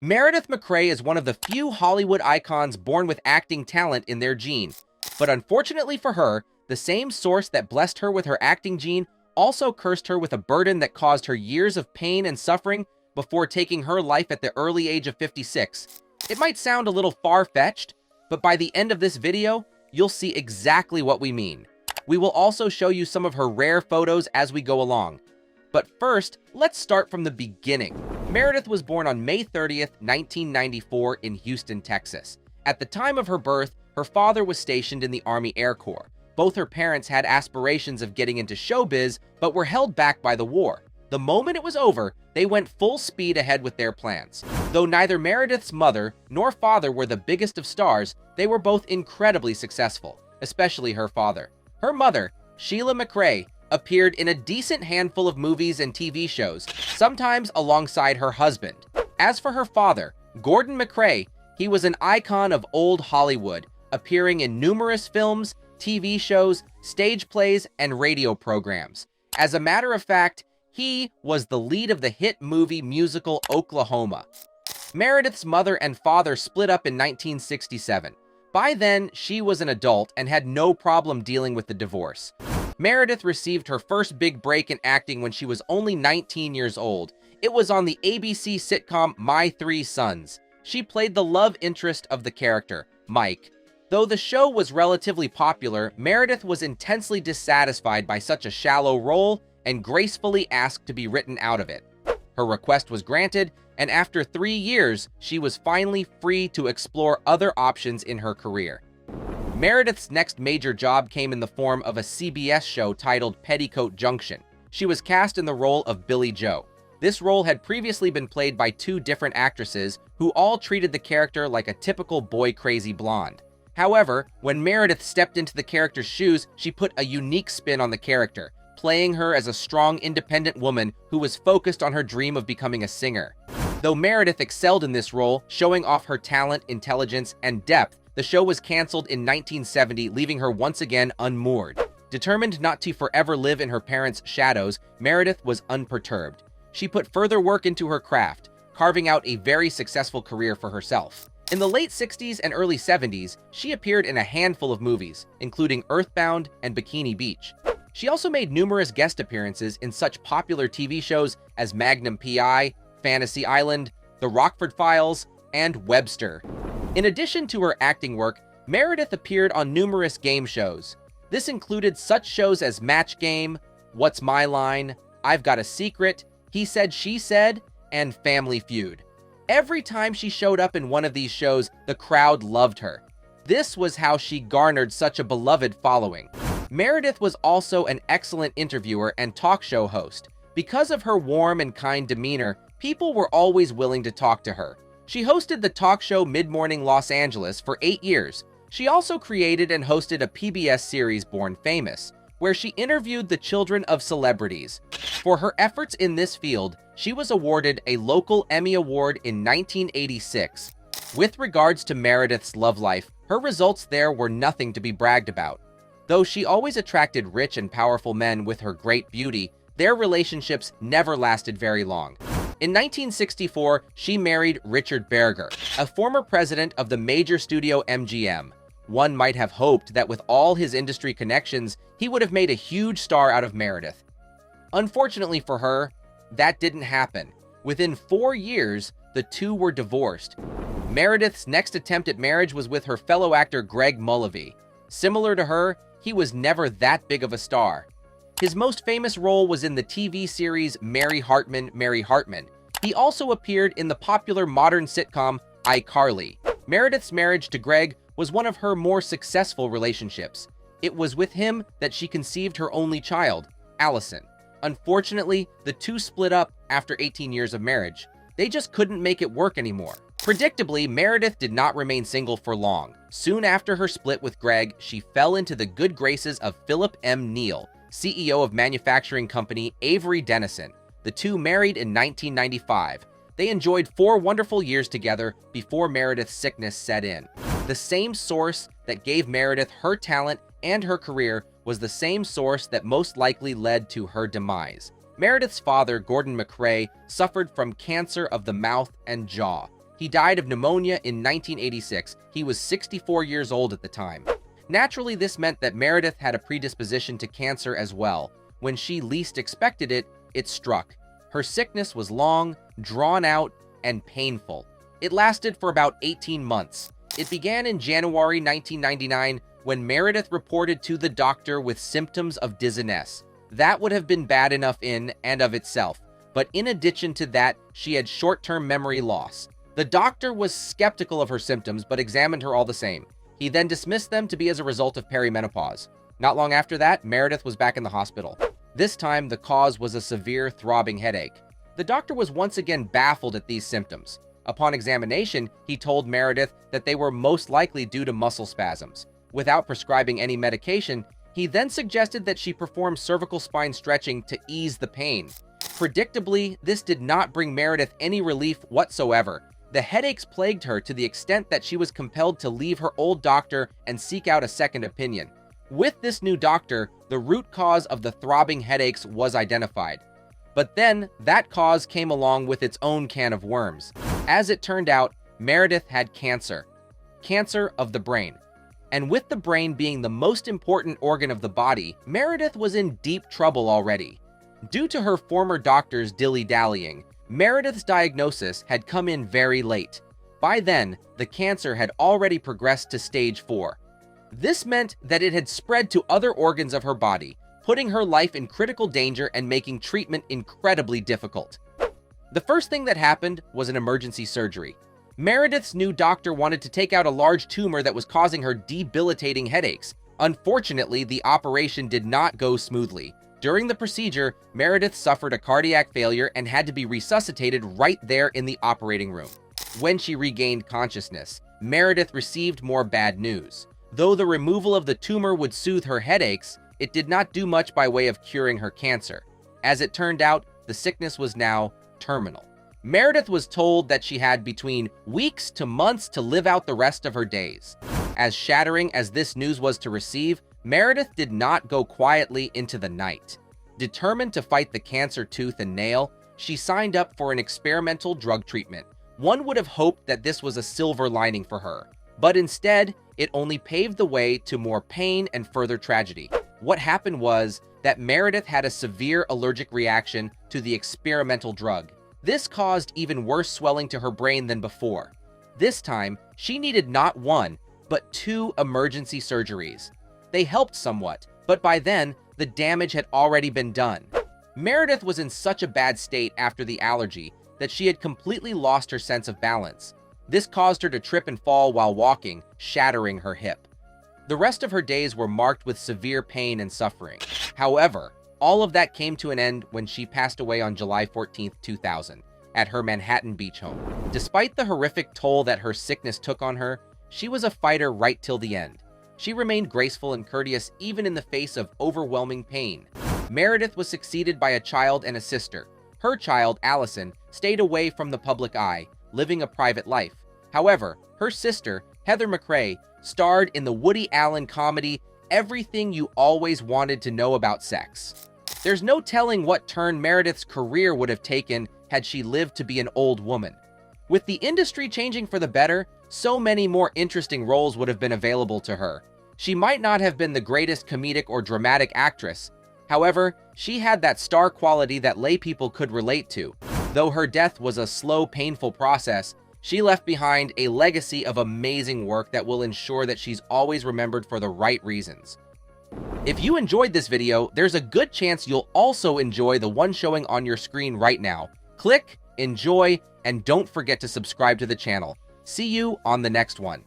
Meredith Macrae is one of the few Hollywood icons born with acting talent in their gene. But unfortunately for her, the same source that blessed her with her acting gene also cursed her with a burden that caused her years of pain and suffering before taking her life at the early age of 56. It might sound a little far-fetched, but by the end of this video, you'll see exactly what we mean. We will also show you some of her rare photos as we go along. But first, let's start from the beginning. Meredith was born on May 30th, 1994 in Houston, Texas. At the time of her birth, her father was stationed in the Army Air Corps. Both her parents had aspirations of getting into showbiz, but were held back by the war. The moment it was over, they went full speed ahead with their plans. Though neither Meredith's mother nor father were the biggest of stars, they were both incredibly successful, especially her father. Her mother, Sheila Macrae, appeared in a decent handful of movies and TV shows, sometimes alongside her husband. As for her father, Gordon Macrae, he was an icon of old Hollywood, appearing in numerous films, TV shows, stage plays, and radio programs. As a matter of fact, he was the lead of the hit movie musical Oklahoma. Meredith's mother and father split up in 1967. By then, she was an adult and had no problem dealing with the divorce. Meredith received her first big break in acting when she was only 19 years old. It was on the ABC sitcom My Three Sons. She played the love interest of the character, Mike. Though the show was relatively popular, Meredith was intensely dissatisfied by such a shallow role and gracefully asked to be written out of it. Her request was granted, and after 3 years, she was finally free to explore other options in her career. Meredith's next major job came in the form of a CBS show titled Petticoat Junction. She was cast in the role of Billy Joe. This role had previously been played by 2 different actresses who all treated the character like a typical boy-crazy blonde. However, when Meredith stepped into the character's shoes, she put a unique spin on the character, playing her as a strong, independent woman who was focused on her dream of becoming a singer. Though Meredith excelled in this role, showing off her talent, intelligence, and depth, the show was canceled in 1970, leaving her once again unmoored. Determined not to forever live in her parents' shadows, Meredith was unperturbed. She put further work into her craft, carving out a very successful career for herself. In the late 60s and early 70s, she appeared in a handful of movies, including Earthbound and Bikini Beach. She also made numerous guest appearances in such popular TV shows as Magnum P.I., Fantasy Island, The Rockford Files, and Webster. In addition to her acting work, Meredith appeared on numerous game shows. This included such shows as Match Game, What's My Line, I've Got a Secret, He Said, She Said, and Family Feud. Every time she showed up in one of these shows, the crowd loved her. This was how she garnered such a beloved following. Meredith was also an excellent interviewer and talk show host. Because of her warm and kind demeanor, people were always willing to talk to her. She hosted the talk show Mid-Morning Los Angeles for 8 years. She also created and hosted a PBS series Born Famous, where she interviewed the children of celebrities. For her efforts in this field, she was awarded a local Emmy Award in 1986. With regards to Meredith's love life, her results there were nothing to be bragged about. Though she always attracted rich and powerful men with her great beauty, their relationships never lasted very long. In 1964, she married Richard Berger, a former president of the major studio MGM. One might have hoped that with all his industry connections, he would have made a huge star out of Meredith. Unfortunately for her, that didn't happen. Within 4 years, the two were divorced. Meredith's next attempt at marriage was with her fellow actor Greg Mullavey. Similar to her, he was never that big of a star. His most famous role was in the TV series Mary Hartman, Mary Hartman. He also appeared in the popular modern sitcom iCarly. Meredith's marriage to Greg was one of her more successful relationships. It was with him that she conceived her only child, Allison. Unfortunately, the two split up after 18 years of marriage. They just couldn't make it work anymore. Predictably, Meredith did not remain single for long. Soon after her split with Greg, she fell into the good graces of Philip M. Neal, CEO of manufacturing company Avery Dennison. The two married in 1995. They enjoyed 4 wonderful years together before Meredith's sickness set in. The same source that gave Meredith her talent and her career was the same source that most likely led to her demise. Meredith's father, Gordon Macrae, suffered from cancer of the mouth and jaw. He died of pneumonia in 1986. He was 64 years old at the time. Naturally, this meant that Meredith had a predisposition to cancer as well. When she least expected it, it struck. Her sickness was long, drawn out, and painful. It lasted for about 18 months. It began in January 1999 when Meredith reported to the doctor with symptoms of dizziness. That would have been bad enough in and of itself, but in addition to that, she had short-term memory loss. The doctor was skeptical of her symptoms, but examined her all the same. He then dismissed them to be as a result of perimenopause. Not long after that, Meredith was back in the hospital. This time, the cause was a severe throbbing headache. The doctor was once again baffled at these symptoms. Upon examination, he told Meredith that they were most likely due to muscle spasms. Without prescribing any medication, he then suggested that she perform cervical spine stretching to ease the pain. Predictably, this did not bring Meredith any relief whatsoever. The headaches plagued her to the extent that she was compelled to leave her old doctor and seek out a second opinion. With this new doctor, the root cause of the throbbing headaches was identified. But then, that cause came along with its own can of worms. As it turned out, Meredith had cancer. Cancer of the brain. And with the brain being the most important organ of the body, Meredith was in deep trouble already. Due to her former doctor's dilly-dallying, Meredith's diagnosis had come in very late. By then, the cancer had already progressed to stage 4. This meant that it had spread to other organs of her body, putting her life in critical danger and making treatment incredibly difficult. The first thing that happened was an emergency surgery. Meredith's new doctor wanted to take out a large tumor that was causing her debilitating headaches. Unfortunately, the operation did not go smoothly. During the procedure, Meredith suffered a cardiac failure and had to be resuscitated right there in the operating room. When she regained consciousness, Meredith received more bad news. Though the removal of the tumor would soothe her headaches, it did not do much by way of curing her cancer. As it turned out, the sickness was now terminal. Meredith was told that she had between weeks to months to live out the rest of her days. As shattering as this news was to receive, Meredith did not go quietly into the night. Determined to fight the cancer tooth and nail, she signed up for an experimental drug treatment. One would have hoped that this was a silver lining for her, but instead, it only paved the way to more pain and further tragedy. What happened was that Meredith had a severe allergic reaction to the experimental drug. This caused even worse swelling to her brain than before. This time, she needed not one, but 2 emergency surgeries. They helped somewhat, but by then, the damage had already been done. Meredith was in such a bad state after the allergy that she had completely lost her sense of balance. This caused her to trip and fall while walking, shattering her hip. The rest of her days were marked with severe pain and suffering. However, all of that came to an end when she passed away on July 14, 2000, at her Manhattan Beach home. Despite the horrific toll that her sickness took on her, she was a fighter right till the end. She remained graceful and courteous even in the face of overwhelming pain. Meredith was succeeded by a child and a sister. Her child, Allison, stayed away from the public eye, living a private life. However, her sister, Heather Macrae, starred in the Woody Allen comedy Everything You Always Wanted to Know About Sex. There's no telling what turn Meredith's career would have taken had she lived to be an old woman. With the industry changing for the better, so many more interesting roles would have been available to her. She might not have been the greatest comedic or dramatic actress. However, she had that star quality that laypeople could relate to. Though her death was a slow, painful process, she left behind a legacy of amazing work that will ensure that she's always remembered for the right reasons. If you enjoyed this video, there's a good chance you'll also enjoy the one showing on your screen right now. Click, enjoy, and don't forget to subscribe to the channel. See you on the next one.